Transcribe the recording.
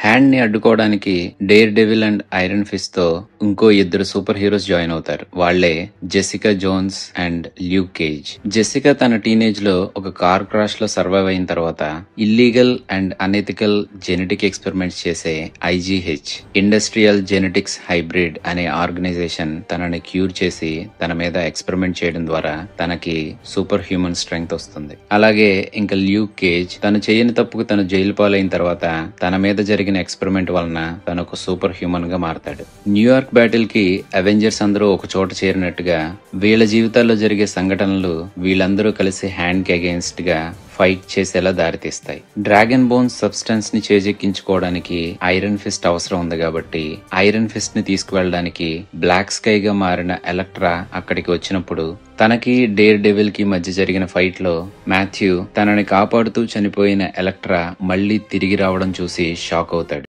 Hand ని అడ్డుకోవడానికి Daredevil and Iron Fist తో ఇంకో ఇద్దరు సూపర్ హీరోస్ జాయిన్ అవుతారు. వాళ్లే Jessica Jones and Luke Cage. Jessica తన టీనేజ్ లో ఒక కార్ క్రాష్ లో సర్వైవ్ అయిన తర్వాత illegal and unethical genetic experiments చేసే ఐజీహెచ్ ఇండస్ట్రియల్ జెనెటిక్స్ హైబ్రిడ్ అనే ఆర్గనైజేషన్ తనని క్యూర్ చేసి తన మీద ఎక్స్పెరిమెంట్ చేయడం ద్వారా తనకి సూపర్ హ్యూమన్ స్ట్రెంగ్త్ వస్తుంది. అలాగే ఇంకా ల్యూక్ కేజ్ తను చేయని తప్పుకు తను జైలు పాలైన తర్వాత తన మీద జరిగిన ఎక్స్పెరిమెంట్ వలన తను ఒక సూపర్ హ్యూమన్ గా మారతాడు. న్యూయార్క్ బ్యాటిల్ కి అవెంజర్స్ అందరూ ఒక చోట చేరినట్టుగా వీళ్ళ జీవితాల్లో జరిగే సంఘటనలు వీళ్ళందరూ కలిసి హ్యాండ్ కి అగేన్స్ట్ గా ఫైట్ చేసేలా దారితీస్తాయి. డ్రాగన్ బోన్స్ సబ్స్టెన్స్ ని చేజెక్కించుకోవడానికి ఐరన్ ఫిస్ట్ అవసరం ఉంది కాబట్టి ఐరన్ ఫిస్ట్ ని తీసుకువెళ్ళడానికి బ్లాక్ స్కై గా మారిన ఎలక్ట్రా అక్కడికి వచ్చినప్పుడు తనకి డేర్ డెవిల్ కి మధ్య జరిగిన ఫైట్ లో మాథ్యూ తనని కాపాడుతూ చనిపోయిన ఎలక్ట్రా మళ్లీ తిరిగి రావడం చూసి షాక్ అవుతాడు.